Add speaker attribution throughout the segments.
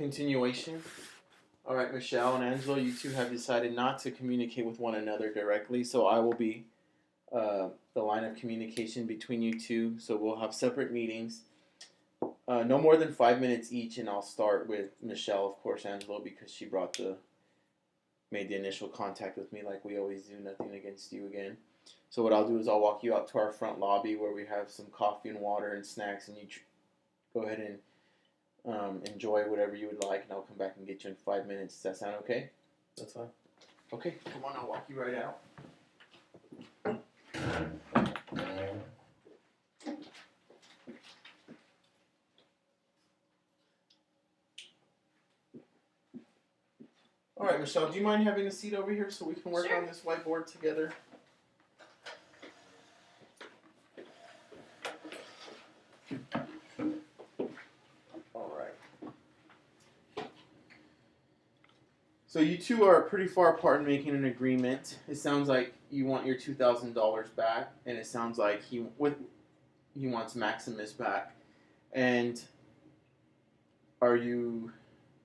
Speaker 1: Continuation. All right, Michelle and Angelo, you two have decided not to communicate with one another directly, so I will be the line of communication between you two. So we'll have separate meetings, no more than 5 minutes each, and I'll start with Michelle, of course, Angelo, because she made the initial contact with me like we always do. Nothing against you again. So what I'll do is I'll walk you out to our front lobby where we have some coffee and water and snacks, and you go ahead and enjoy whatever you would like, and I'll come back and get you in 5 minutes. Does that sound okay?
Speaker 2: That's fine.
Speaker 1: Okay, come on, I'll walk you right out. All right, Michelle, do you mind having a seat over here so we can work on this whiteboard together? So you two are pretty far apart in making an agreement. It sounds like you want your $2,000 back, and it sounds like he wants Maximus back. And are you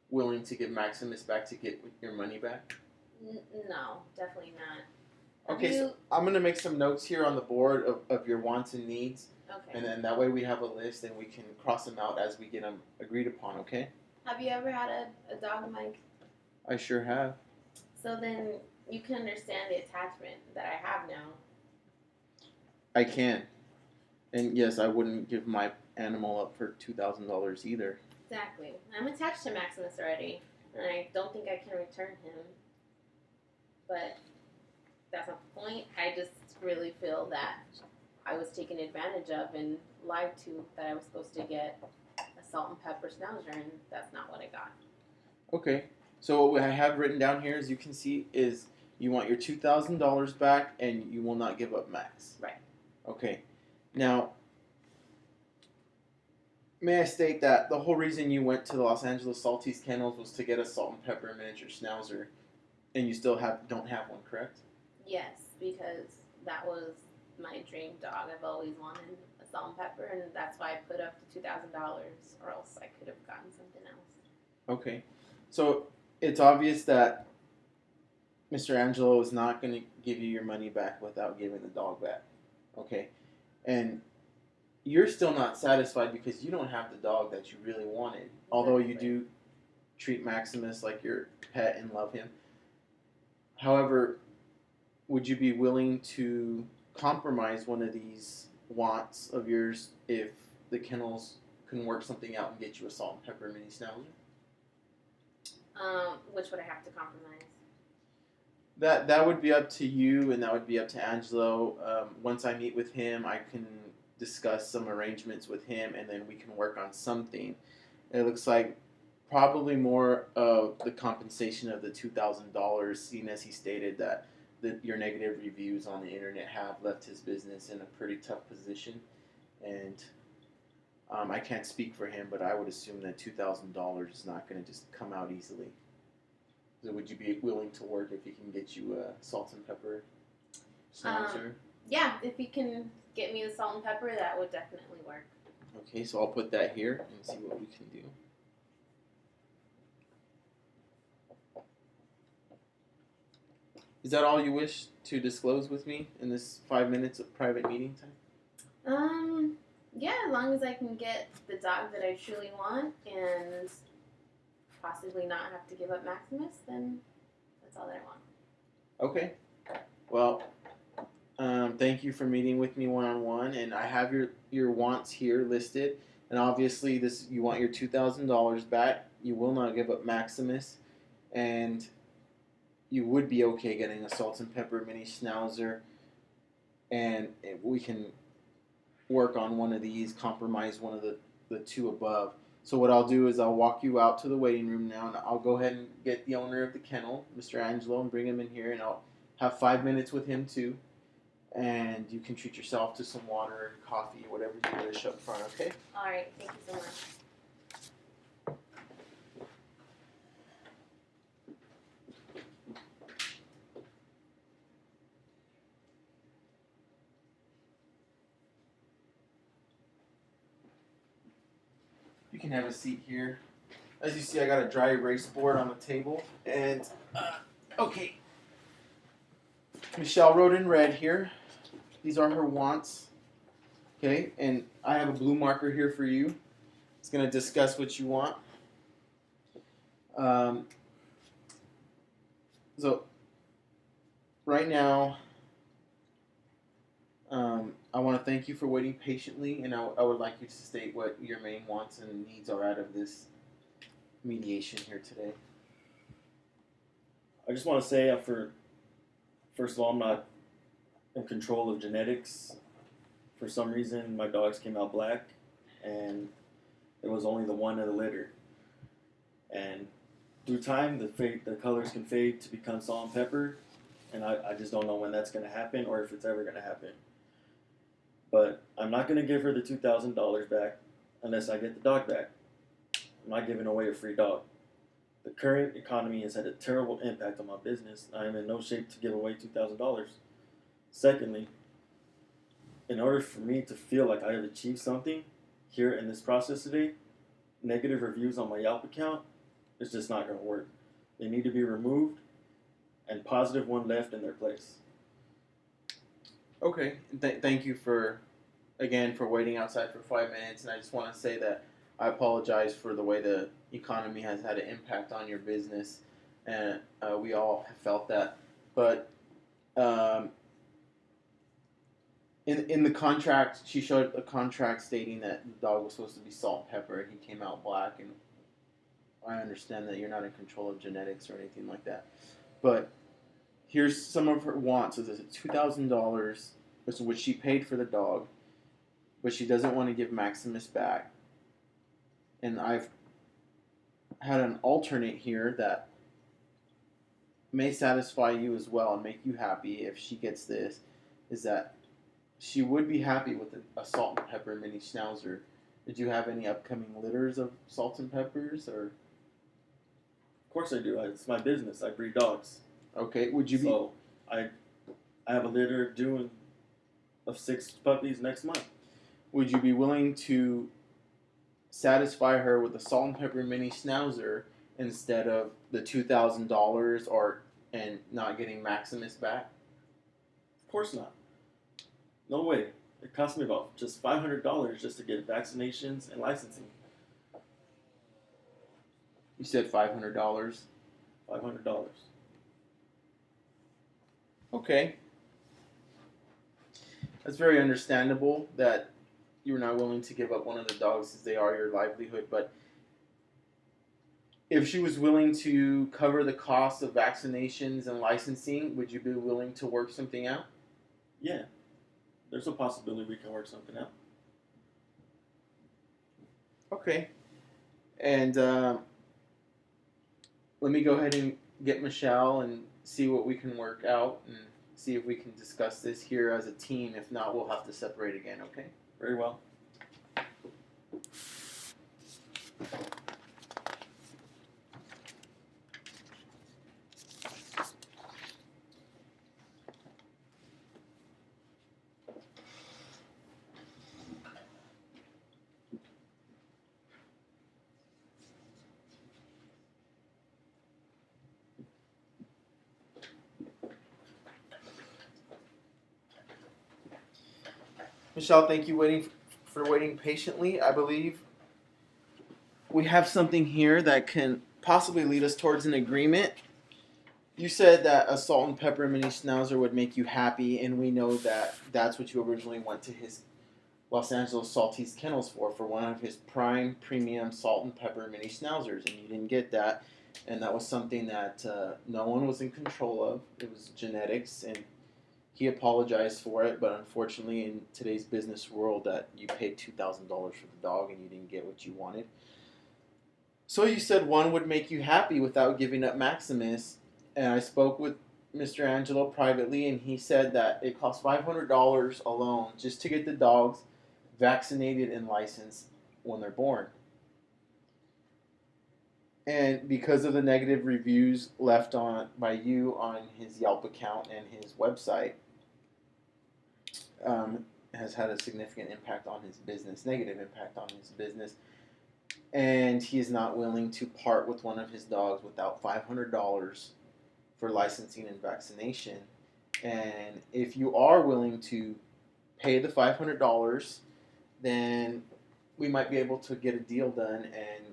Speaker 1: willing to give Maximus back to get your money back?
Speaker 3: No, definitely not.
Speaker 1: Okay, so I'm going to make some notes here on the board of your wants and needs.
Speaker 3: Okay.
Speaker 1: And then that way we have a list and we can cross them out as we get them agreed upon, okay?
Speaker 3: Have you ever had a dog, Mike?
Speaker 1: I sure have.
Speaker 3: So then you can understand the attachment that I have now.
Speaker 1: I can. And yes, I wouldn't give my animal up for $2,000 either.
Speaker 3: Exactly. I'm attached to Maximus already, and I don't think I can return him. But that's not the point. I just really feel that I was taken advantage of and lied to, that I was supposed to get a salt and pepper schnauzer, and that's not what I got.
Speaker 1: Okay. So what I have written down here, as you can see, is you want your $2,000 back and you will not give up Max.
Speaker 3: Right.
Speaker 1: Okay. Now, may I state that the whole reason you went to the Los Angeles Salties Kennels was to get a salt and pepper miniature schnauzer, and you still don't have one, correct?
Speaker 3: Yes, because that was my dream dog. I've always wanted a salt and pepper, and that's why I put up the $2,000, or else I could have gotten something else.
Speaker 1: Okay. So it's obvious that Mr. Angelo is not going to give you your money back without giving the dog back. Okay. And you're still not satisfied because you don't have the dog that you really wanted. Although you do treat Maximus like your pet and love him. However, would you be willing to compromise one of these wants of yours if the kennels can work something out and get you a salt and pepper mini schnauzer?
Speaker 3: Which would I have to compromise?
Speaker 1: That would be up to you, and that would be up to Angelo. Once I meet with him, I can discuss some arrangements with him, and then we can work on something. It looks like probably more of the compensation of the $2,000, seeing as he stated that your negative reviews on the internet have left his business in a pretty tough position. And I can't speak for him, but I would assume that $2,000 is not going to just come out easily. So would you be willing to work if he can get you a salt and pepper schnauzer?
Speaker 3: Yeah, if he can get me the salt and pepper, that would definitely work.
Speaker 1: Okay, so I'll put that here and see what we can do. Is that all you wish to disclose with me in this 5 minutes of private meeting time?
Speaker 3: Yeah, as long as I can get the dog that I truly want and possibly not have to give up Maximus, then that's all that I want.
Speaker 1: Okay. Well, thank you for meeting with me one-on-one, and I have your wants here listed. And obviously, you want your $2,000 back. You will not give up Maximus, and you would be okay getting a salt and pepper mini schnauzer, and we can work on one of these, compromise one of the two above. So what I'll do is I'll walk you out to the waiting room now, and I'll go ahead and get the owner of the kennel, Mr. Angelo, and bring him in here, and I'll have 5 minutes with him too. And you can treat yourself to some water and coffee, whatever you wish up front, okay?
Speaker 3: All right, thank you so much.
Speaker 1: You can have a seat here. As you see, I got a dry erase board on the table, and okay. Michelle wrote in red here. These are her wants. Okay, and I have a blue marker here for you. It's gonna discuss what you want. Um, so right now, I want to thank you for waiting patiently, and I would like you to state what your main wants and needs are out of this mediation here today.
Speaker 2: I just want to say, first of all, I'm not in control of genetics. For some reason, my dogs came out black, and it was only the one in the litter. And through time, the colors can fade to become salt and pepper, and I just don't know when that's going to happen or if it's ever going to happen. But I'm not going to give her the $2,000 back unless I get the dog back. I'm not giving away a free dog. The current economy has had a terrible impact on my business. I am in no shape to give away $2,000. Secondly, in order for me to feel like I have achieved something here in this process today, negative reviews on my Yelp account is just not going to work. They need to be removed and positive one left in their place.
Speaker 1: Okay, thank you for waiting outside for 5 minutes, and I just want to say that I apologize for the way the economy has had an impact on your business, and we all have felt that. But in the contract, she showed a contract stating that the dog was supposed to be salt and pepper, and he came out black. And I understand that you're not in control of genetics or anything like that, but here's some of her wants. So there's $2,000, which she paid for the dog, but she doesn't want to give Maximus back. And I've had an alternate here that may satisfy you as well and make you happy if she gets this, is that she would be happy with a salt and pepper mini schnauzer. Did you have any upcoming litters of salt and peppers, or?
Speaker 2: Of course I do. It's my business. I breed dogs.
Speaker 1: Okay, would you be?
Speaker 2: So I have a litter due of 6 puppies next month.
Speaker 1: Would you be willing to satisfy her with a salt and pepper mini schnauzer instead of the $2,000 and not getting Maximus back?
Speaker 2: Of course not. No way. It cost me about just $500 just to get vaccinations and licensing.
Speaker 1: You said $500.
Speaker 2: $500.
Speaker 1: Okay. That's very understandable that you're not willing to give up one of the dogs as they are your livelihood, but if she was willing to cover the cost of vaccinations and licensing, would you be willing to work something out?
Speaker 2: Yeah. There's a possibility we can work something out.
Speaker 1: Okay. And let me go ahead and get Michelle and see what we can work out and see if we can discuss this here as a team. If not, we'll have to separate again, okay?
Speaker 2: Very well.
Speaker 1: Michelle, thank you for waiting patiently. I believe we have something here that can possibly lead us towards an agreement. You said that a salt and pepper mini schnauzer would make you happy, and we know that that's what you originally went to his Los Angeles Saltese Kennels for one of his prime premium salt and pepper mini schnauzers, and you didn't get that, and that was something that no one was in control of. It was genetics, and he apologized for it, but unfortunately in today's business world that you paid $2,000 for the dog and you didn't get what you wanted. So you said one would make you happy without giving up Maximus, and I spoke with Mr. Angelo privately, and he said that it costs $500 alone just to get the dogs vaccinated and licensed when they're born. And because of the negative reviews left by you on his Yelp account and his website, has had a significant impact on his business, negative impact on his business. and he is not willing to part with one of his dogs without $500 for licensing and vaccination. And if you are willing to pay the $500, then we might be able to get a deal done and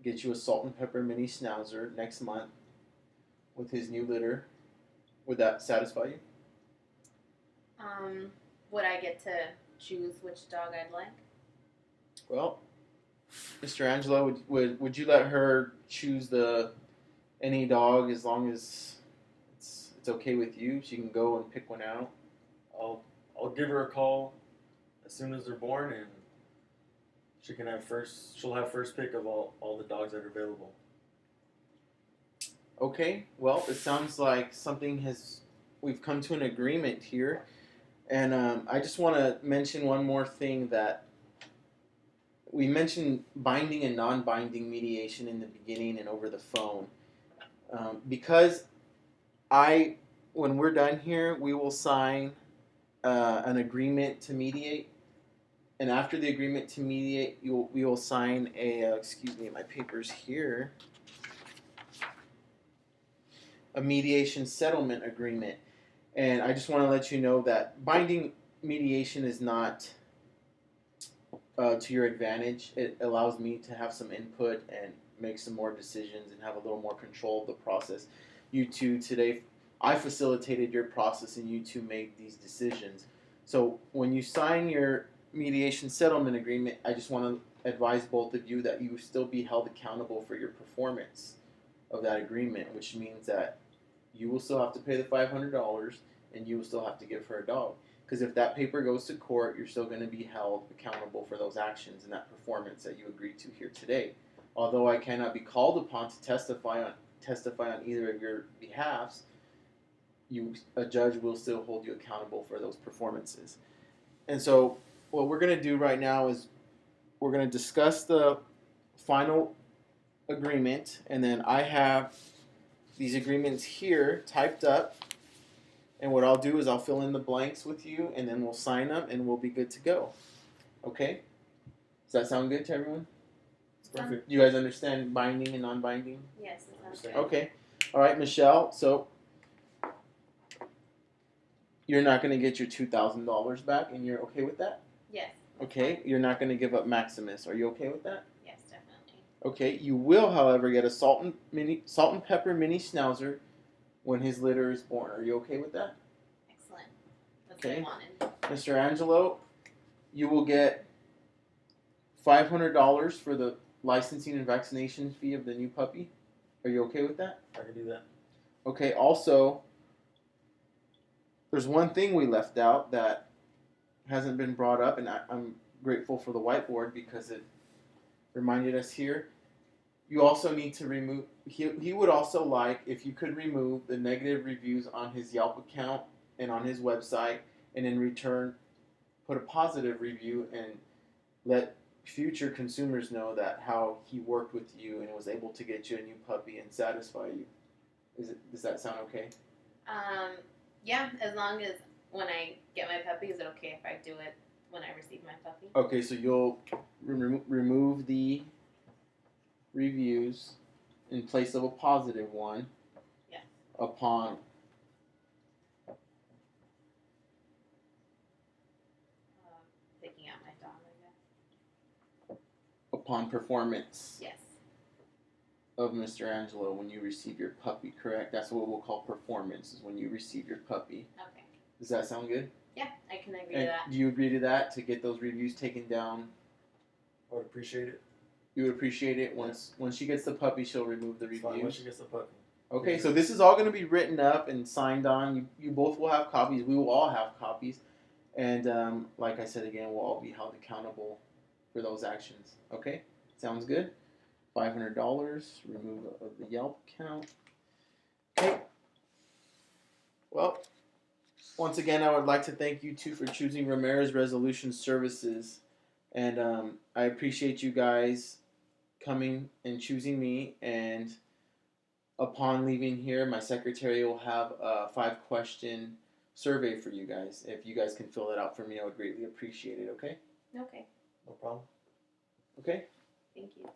Speaker 1: get you a salt and pepper mini schnauzer next month with his new litter. Would that satisfy you?
Speaker 3: Would I get to choose which dog I'd like?
Speaker 1: Well, Mr. Angelo, would you let her choose any dog as long as it's okay with you? She can go and pick one out.
Speaker 2: I'll give her a call as soon as they're born, and she'll have first pick of all the dogs that are available.
Speaker 1: Okay. Well, it sounds like we've come to an agreement here, and I just want to mention one more thing that. We mentioned binding and non-binding mediation in the beginning and over the phone. Because when we're done here, we will sign an agreement to mediate. And after the agreement to mediate, we will sign my papers here, a mediation settlement agreement. And I just want to let you know that binding mediation is not to your advantage. It allows me to have some input and make some more decisions and have a little more control of the process. You two today, I facilitated your process and you two made these decisions. So when you sign your mediation settlement agreement, I just want to advise both of you that you will still be held accountable for your performance of that agreement, which means that you will still have to pay the $500 and you will still have to give her a dog. Because if that paper goes to court, you're still going to be held accountable for those actions and that performance that you agreed to here today. Although I cannot be called upon to testify on either of your behalves, a judge will still hold you accountable for those performances. And so what we're going to do right now is we're going to discuss the final agreement, and then I have these agreements here typed up. And what I'll do is I'll fill in the blanks with you, and then we'll sign them, and we'll be good to go. Okay? Does that sound good to everyone?
Speaker 2: Perfect.
Speaker 1: You guys understand binding and non-binding?
Speaker 3: Yes, it sounds good.
Speaker 1: Okay. All right, Michelle. So you're not going to get your $2,000 back, and you're okay with that?
Speaker 3: Yes.
Speaker 1: Okay. You're not going to give up Maximus. Are you okay with that?
Speaker 3: Yes, definitely.
Speaker 1: Okay. You will, however, get a salt and pepper mini schnauzer when his litter is born. Are you okay with that?
Speaker 3: Excellent. That's what I wanted.
Speaker 1: Mr. Angelo, you will get $500 for the licensing and vaccination fee of the new puppy. Are you okay with that?
Speaker 2: I can do that.
Speaker 1: Okay, also, there's one thing we left out that hasn't been brought up, and I'm grateful for the whiteboard because it reminded us here. You also need to remove, he would also like if you could remove the negative reviews on his Yelp account and on his website, and in return put a positive review and let future consumers know that how he worked with you and was able to get you a new puppy and satisfy you. Does that sound okay?
Speaker 3: Yeah, as long as when I get my puppy, is it okay if I do it when I receive my puppy?
Speaker 1: Okay, so you'll remove the reviews in place of a positive one.
Speaker 3: Yes.
Speaker 1: Upon
Speaker 3: Picking out my dog, I guess.
Speaker 1: upon performance
Speaker 3: Yes.
Speaker 1: of Mr. Angelo when you receive your puppy, correct? That's what we'll call performance, is when you receive your puppy.
Speaker 3: Okay.
Speaker 1: Does that sound good?
Speaker 3: Yeah, I can agree to
Speaker 1: And
Speaker 3: that.
Speaker 1: do you agree to that, to get those reviews taken down?
Speaker 2: I would appreciate it.
Speaker 1: You would appreciate it once she gets the puppy, she'll remove the
Speaker 2: It's fine when
Speaker 1: reviews.
Speaker 2: she gets the puppy.
Speaker 1: Okay, so this is all going to be written up and signed on. You both will have copies. We will all have copies. And like I said again, we'll all be held accountable for those actions. Okay? Sounds good? $500, remove of the Yelp account. Okay. Well, once again, I would like to thank you two for choosing Ramirez Resolution Services. And I appreciate you guys coming and choosing me. And upon leaving here, my secretary will have a 5-question survey for you guys. If you guys can fill it out for me, I would greatly appreciate it, okay?
Speaker 3: Okay.
Speaker 2: No problem.
Speaker 1: Okay?
Speaker 3: Thank you.